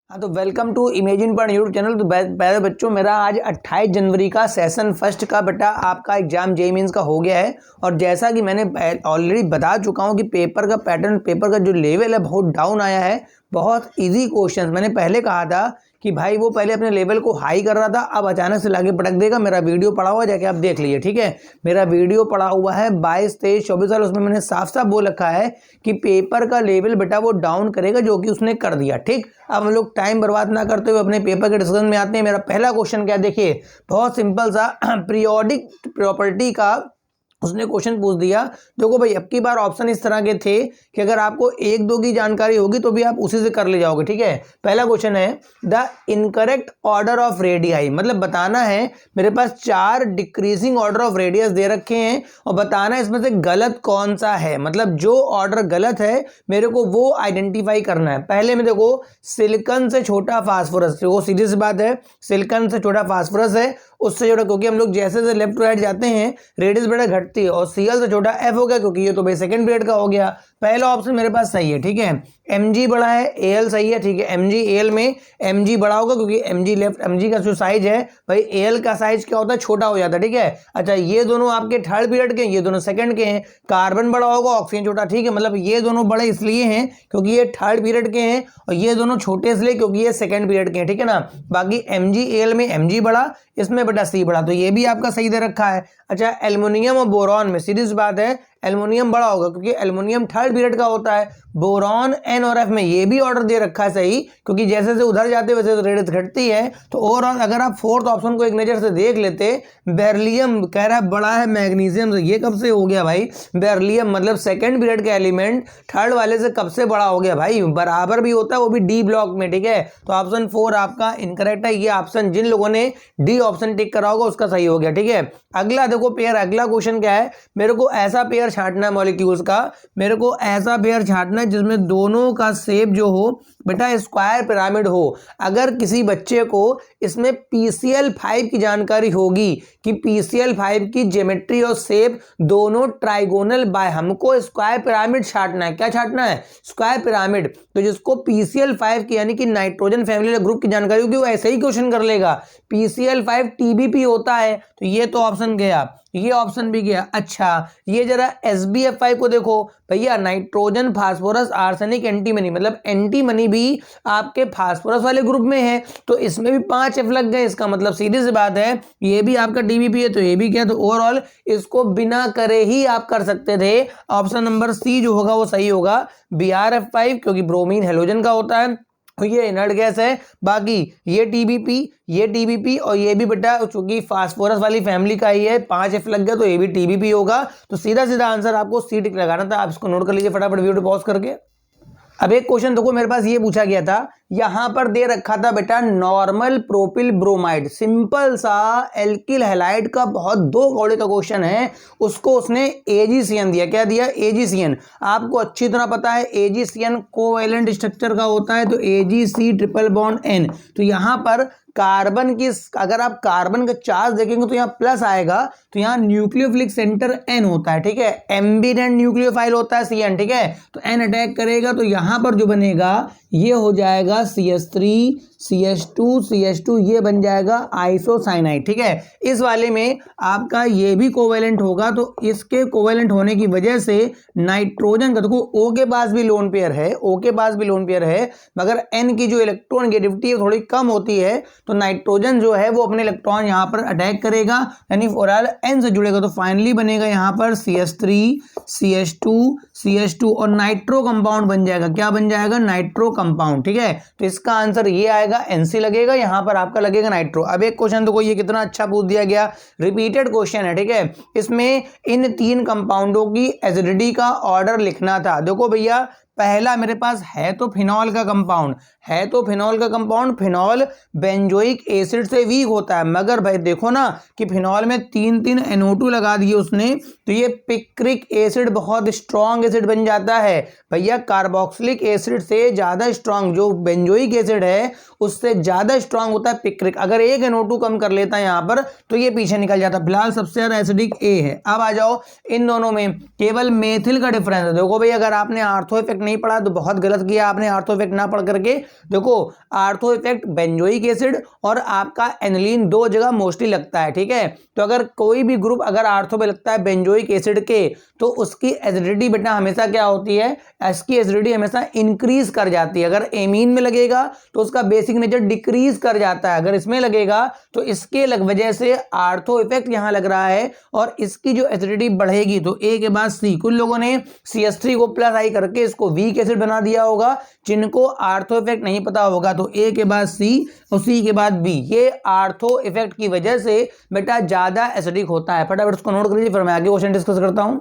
हाँ तो welcome to imagine point YouTube channel. तो पहले बच्चों, मेरा आज 28 जनवरी का सेशन फर्स्ट का बेटा आपका एग्जाम जेईई मेंस का हो गया है। और जैसा कि मैंने ऑलरेडी बता चुका हूँ कि पेपर का पैटर्न, पेपर का जो लेवल है बहुत डाउन आया है। बहुत इजी क्वेश्चंस, मैंने पहले कहा था कि भाई वो पहले अपने लेवल को हाई कर रहा था, अब अचानक से लाके पटक देगा। मेरा वीडियो पड़ा हुआ है, जाके आप देख लीजिए, ठीक है। मेरा वीडियो पड़ा हुआ है 22, 23, 24 साल, उसमें मैंने साफ साफ बोल रखा है कि पेपर का लेवल बेटा वो डाउन करेगा, जो कि उसने कर दिया। ठीक, अब हम लोग टाइम बर्बाद ना करते हुए अपने पेपर के डिस्कशन में आते हैं। मेरा पहला क्वेश्चन क्या है, देखिए बहुत सिंपल सा पीरियोडिक प्रॉपर्टी का उसने क्वेश्चन पूछ दिया। देखो भाई, अब की बार ऑप्शन इस तरह के थे कि अगर आपको एक दो की जानकारी होगी तो भी आप उसी से कर ले जाओगे, ठीक है। पहला क्वेश्चन है the incorrect order of radii, मतलब बताना है मेरे पास 4 डिक्रीजिंग ऑर्डर ऑफ रेडियस दे रखे हैं और बताना है इसमें से गलत कौन सा है, मतलब जो ऑर्डर गलत है मेरे को वो आइडेंटिफाई करना है। पहले में देखो, सिलिकॉन से छोटा फास्फोरस, देखो सीधी सी बात है, सिलिकॉन से छोटा फास्फोरस है, उससे छोटा, क्योंकि हम लोग जैसे जैसे लेफ्ट टू राइट जाते हैं रेडियस बेटा घटती है। और Cl से छोटा F हो गया, क्योंकि ये तो भाई सेकंड पीरियड का हो गया। पहला ऑप्शन मेरे पास सही है, ठीक है। Mg बड़ा है, Al सही है, ठीक है। Mg Al में Mg बड़ा होगा, क्योंकि Mg का जो साइज है भाई, Al का साइज क्या होता है, छोटा हो जाता है, ठीक है। अच्छा, ये दोनों आपके थर्ड पीरियड के, ये दोनों सेकंड के हैं। कार्बन बड़ा होगा, ऑक्सीजन छोटा, ठीक है। मतलब ये दोनों बड़े इसलिए हैं क्योंकि ये थर्ड पीरियड के हैं, और ये दोनों छोटे इसलिए क्योंकि ये सेकंड पीरियड के हैं, ठीक है ना। बाकी Mg Al में Mg बड़ा, इसमें बेटा C बड़ा, तो ये भी आपका सही दे रखा है। अच्छा, एल्युमिनियम और बोरॉन में सीधी सी बात है, एल्युमिनियम बड़ा होगा क्योंकि एल्युमिनियम थर्ड पीरियड का होता है। बोरॉन N और F में ये भी ऑर्डर दे रखा है सही, क्योंकि जैसे जैसे उधर जाते वैसे तो रेडियस घटती है। तो ओवरऑल अगर आप फोर्थ ऑप्शन को एक नजर से देख लेते, बेरिलियम कह रहा है बड़ा है मैग्नीशियम से, ये कब से हो गया भाई? बेरिलियम मतलब सेकंड पीरियड का एलिमेंट थर्ड वाले से कब से बड़ा हो गया भाई? बराबर भी होता है, वो भी डी ब्लॉक में, ठीक है। तो ऑप्शन 4 आपका इनकरेक्ट है। ये ऑप्शन जिन लोगों ने डी ऑप्शन टिक करा होगा उसका सही हो गया, ठीक है। अगला देखो पेयर, अगला क्वेश्चन क्या है, मेरे को ऐसा पेयर छांटना है मॉलिक्यूल्स का, मेरे को ऐसा पेयर छांटना है जिसमें दोनों का शेप जो हो बेटा स्क्वायर पिरामिड हो। अगर किसी बच्चे को इसमें PCl5 की जानकारी होगी कि PCl5 की ज्योमेट्री और शेप दोनों ट्राइगोनल बाय, हमको स्क्वायर पिरामिड छांटना है। क्या छांटना है? Square pyramid. तो जिसको PCl5 की यानी कि नाइट्रोजन फैमिली ग्रुप की जानकारी होगी वो ऐसे ही क्वेश्चन कर लेगा। PCl5 TBP होता है, तो ये तो ऑप्शन गया, ये ऑप्शन भी गया। अच्छा, ये जरा SbF5 को देखो भैया, नाइट्रोजन फास्फोरस आर्सेनिक एंटीमनी, मतलब एंटीमनी भी आपके फास्फोरस वाले ग्रुप में है, तो इसमें भी 5 F लग गए। इसका मतलब सीधी सी बात है ये भी आपका TBP है, तो ये भी क्या, तो ओवरऑल इसको बिना करे ही आप कर सकते थे। ऑप्शन नंबर C जो होगा वो सही होगा, BrF5, क्योंकि ब्रोमीन हेलोजन का होता है, ये इनर्ट गैस है। बाकी ये TBP और ये भी बेटा चूंकि फास्फोरस वाली फैमिली का ही है, 5 F लग गया, तो ये भी TBP होगा। तो सीधा सीधा आंसर आपको C टिक लगाना था। आप इसको नोट कर लीजिए फटाफट वीडियो पॉज करके। अब एक क्वेश्चन देखो, मेरे पास ये पूछा गया था, यहां पर दे रखा था बेटा नॉर्मल प्रोपिल ब्रोमाइड, सिंपल सा एल्किल हैलाइड का बहुत 2 कौड़े का क्वेश्चन है, उसको उसने AgCN दिया। क्या दिया? AgCN। आपको अच्छी तरह पता है AgCN कोवैलेंट स्ट्रक्चर का होता है, तो Ag≡N। तो यहां पर कार्बन की, अगर आप कार्बन का चार्ज देखेंगे तो यहाँ प्लस आएगा, तो यहाँ न्यूक्लियोफिलिक सेंटर N होता है, ठीक है। एम्बिडेंट न्यूक्लियोफाइल होता है CN, ठीक है। तो N अटैक करेगा, तो यहां पर जो बनेगा ये हो जाएगा CH3 CH2 ये बन जाएगा आइसोसाइनाइड, ठीक है। इस वाले में आपका ये भी कोवेलेंट होगा, तो इसके कोवेलेंट होने की वजह से नाइट्रोजन का, देखो O के पास भी लोन पेयर है, O के पास भी लोन पेयर है, मगर N की जो इलेक्ट्रॉन नेगेटिविटी है थोड़ी कम होती है, तो नाइट्रोजन जो है वो अपने इलेक्ट्रॉन यहां पर अटैक करेगा, यानी ओवरऑल N से जुड़ेगा, तो फाइनली बनेगा यहां पर CH3 CH2 और नाइट्रो कंपाउंड बन जाएगा। क्या बन जाएगा? नाइट्रो कंपाउंड, ठीक है। तो इसका आंसर ये आएगा, NC लगेगा, यहां पर आपका लगेगा नाइट्रो। अब एक क्वेश्चन देखो, ये कितना अच्छा पूछ दिया गया, रिपीटेड क्वेश्चन है, ठीक है। इसमें इन 3 कंपाउंडों की एसिडिटी का ऑर्डर लिखना था। देखो भैया, पहला मेरे पास है तो फिनॉल का कंपाउंड, फिनॉल बेंजोइक एसिड से वीक होता है, मगर भाई देखो ना कि फिनॉल में 3 NO2 लगा दिए उसने, तो ये पिक्रिक एसिड बहुत स्ट्रॉन्ग एसिड बन जाता है भैया। कार्बोक्सिलिक एसिड से ज्यादा स्ट्रॉन्ग जो बेंजोइक एसिड है उससे ज्यादा स्ट्रॉन्ग होता है पिक्रिक। अगर एक NO2 कम कर लेता है यहां पर तो ये पीछे निकल जाता है। फिलहाल सबसे ज्यादा एसिडिक A है। अब आ जाओ इन दोनों में केवल मेथिल का डिफरेंस है। देखो भाई, अगर आपने आर्थो इफेक्ट नहीं पढ़ा तो बहुत गलत किया आपने आर्थो इफेक्ट ना पढ़ करके। देखो आर्थो इफेक्ट बेंजोइक एसिड और आपका एनिलीन दो जगह मोस्टली लगता है, ठीक है। तो अगर कोई भी ग्रुप अगर आर्थो पे लगता है बेंजोइक एसिड के, तो उसकी एसिडिटी बेटा हमेशा क्या होती है, इसकी एसिडिटी हमेशा इंक्रीज कर जाती है। अगर एमीन में लगेगा तो उसका बेसिक नेचर डिक्रीज कर जाता है, अगर इसमें लगेगा तो इसके वजह से आर्थो इफेक्ट यहां लग रहा है और इसकी जो एसिडिटी बढ़ेगी। तो ए के बाद सी, कुछ लोगों ने CH3 को प्लस आई करके इसको वीक एसिड बना दिया होगा, जिनको आर्थो इफेक्ट नहीं पता होगा तो ए के बाद सी और सी के बाद बी, ये आर्थो इफेक्ट की वजह से बेटा ज्यादा एसिडिक होता है। फटाफट उसको नोट कर लीजिए, फिर मैं आगे क्वेश्चन डिस्कस करता हूं।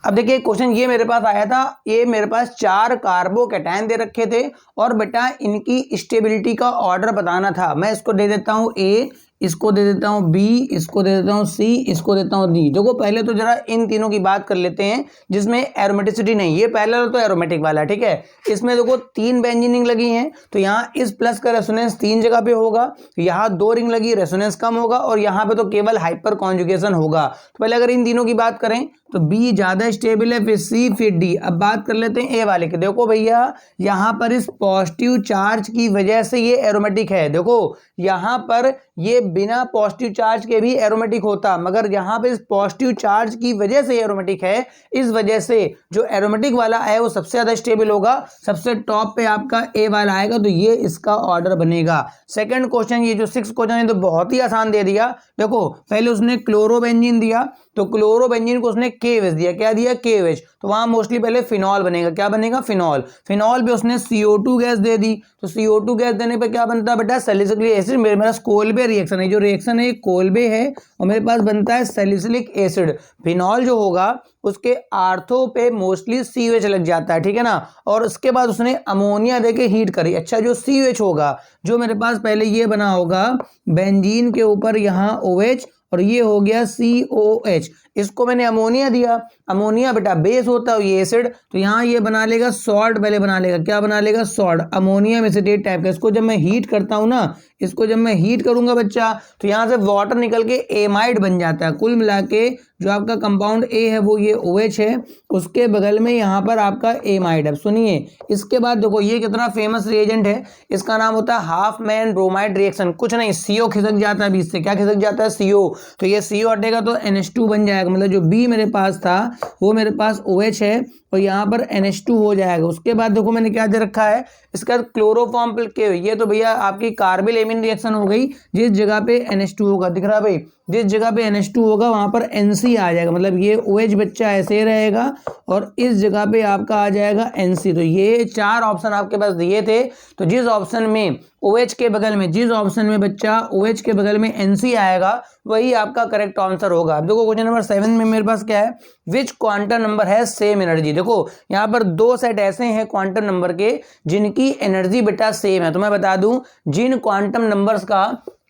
अब देखिए क्वेश्चन ये मेरे पास आया था, ये मेरे पास 4 कार्बोकैटायन दे रखे थे और बेटा इनकी स्टेबिलिटी का ऑर्डर बताना था। मैं इसको दे देता हूं ए, इसको दे देता हूं बी, इसको दे देता हूं सी, इसको देता हूं डी। देखो पहले तो जरा इन तीनों की बात कर लेते हैं जिसमें एरोमेटिसिटी नहीं, ये पहला तो एरोमेटिक वाला, ठीक है। इसमें देखो 3 बेंजीन रिंग लगी हैं, तो यहाँ इस प्लस का रेजोनेंस 3 जगह पे होगा, यहाँ 2 रिंग लगी, रेजोनेंस कम होगा और यहाँ पे तो केवल हाइपर कॉन्जुगेशन होगा। तो पहले अगर इन तीनों की बात करें तो बी ज्यादा स्टेबल है, फिर सी, फिर डी। अब बात कर लेते हैं ए वाले की। देखो भैया यहाँ पर इस पॉजिटिव चार्ज की वजह से ये एरोमेटिक है। देखो यहाँ पर ये बिना पॉजिटिव चार्ज के भी एरोमेटिक होता, मगर यहाँ पे इस पॉजिटिव चार्ज की वजह से एरोमेटिक है। इस वजह से जो एरोमेटिक वाला है वो सबसे ज्यादा स्टेबल होगा, सबसे टॉप पे आपका ए वाला आएगा, तो ये इसका ऑर्डर बनेगा। सेकंड क्वेश्चन, ये जो 6 क्वेश्चन है तो बहुत ही आसान दे दिया। देखो पहले उसने क्लोरोबेंजीन दिया, तो क्लोरोबेंजीन को उसने KOH दिया, क्या दिया KOH, तो वहां मोस्टली पहले फिनॉल बनेगा, क्या बनेगा फिनॉल। फिनॉल पे उसने CO2 गैस दे दी, तो CO2 गैस देने पे क्या बनता है बेटा सैलिसिलिक एसिड। मेरे पास कोल्बे रिएक्शन है, जो रिएक्शन है कोल्बे है और मेरे पास बनता है सैलिसिलिक एसिड। फिनॉल जो होगा उसके आर्थो पे मोस्टली COH लग जाता है, ठीक है ना। और उसके बाद उसने अमोनिया देके हीट करी। अच्छा जो COH होगा, जो मेरे पास पहले ये बना होगा बेंजीन के ऊपर यहाँ OH और ये हो गया COH, इसको मैंने अमोनिया दिया। अमोनिया बेटा बेस होता है ये एसिड, तो यहाँ ये बना लेगा सॉल्ट, पहले बना लेगा, क्या बना लेगा सॉल्ट, अमोनियम एसिडेट टाइप का। इसको जब मैं हीट करता हूँ ना, इसको जब मैं हीट करूंगा बच्चा, तो यहाँ से वाटर निकल के एमाइड बन जाता है। कुल मिला के जो आपका कंपाउंड ए है वो ये OH है, उसके बगल में यहाँ पर आपका एमाइड है। सुनिए इसके बाद देखो ये कितना फेमस रिएजेंट है, इसका नाम होता है हाफ मैन ब्रोमाइड रिएक्शन। कुछ नहीं, CO खिसक जाता है बीच से, क्या खिसक जाता है CO, तो ये CO हटेगा तो NH2 बन जाएगा। मतलब जो B मेरे पास था वो मेरे पास OH है और यहाँ पर NH2 हो जाएगा। उसके बाद देखो मैंने क्या दे रखा है, इसका क्लोरोफॉर्म के, ये तो भैया आपकी कार्बिल एमीन रिएक्शन हो गई। जिस जगह पे NH2 होगा, दिख रहा भाई, जिस जगह पे NH2 होगा वहां पर NC आ जाएगा, मतलब ये OH बच्चा ऐसे रहेगा और इस जगह पे आपका आ जाएगा NC। तो ये 4 ऑप्शन आपके पास दिए थे, तो जिस ऑप्शन में OH के बगल में, जिस ऑप्शन में बच्चा OH के बगल में NC आएगा वही आपका करेक्ट आंसर होगा। अब देखो क्वेश्चन नंबर 7 में मेरे पास क्या है, विच क्वांटम नंबर है सेम एनर्जी। देखो यहाँ पर 2 सेट ऐसे हैं क्वांटम नंबर के जिनकी एनर्जी बेटा सेम है। तो मैं बता दूं जिन क्वांटम नंबर्स का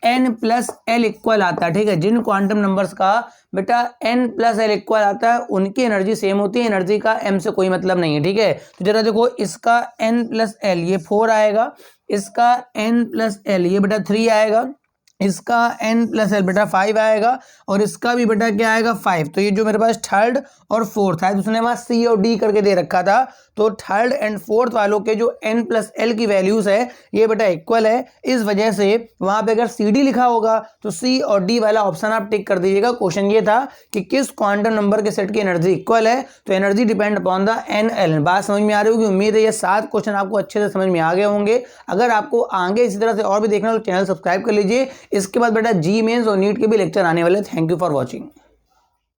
n+l इक्वल आता है, ठीक है, जिन क्वांटम नंबर्स का बेटा n+l इक्वल आता है उनकी एनर्जी सेम होती है, एनर्जी का m से कोई मतलब नहीं है, ठीक है। तो जरा देखो इसका n+l ये 4 आएगा, इसका n+l ये बेटा 3 आएगा, इसका n+l बेटा 5 आएगा और इसका भी बेटा क्या आएगा 5। तो ये जो मेरे पास थर्ड और फोर्थ है, उसने वहां C और D करके दे रखा था, तो थर्ड एंड फोर्थ वालों के जो n+l की वैल्यूज है ये बेटा इक्वल है। इस वजह से वहां पे अगर CD लिखा होगा तो C और D वाला ऑप्शन आप टिक कर दीजिएगा। क्वेश्चन ये था कि किस क्वांटम नंबर के सेट की एनर्जी इक्वल है, तो energy depend upon the NL। बात समझ में आ रही होगी, उम्मीद है ये 7 क्वेश्चन आपको अच्छे से समझ में आ गए होंगे। अगर आपको आगे इसी तरह से और भी देखना हो तो चैनल सब्सक्राइब कर लीजिए। इसके बाद बेटा जी मेंस और नीट के भी लेक्चर आने वाले। Thank you for watching.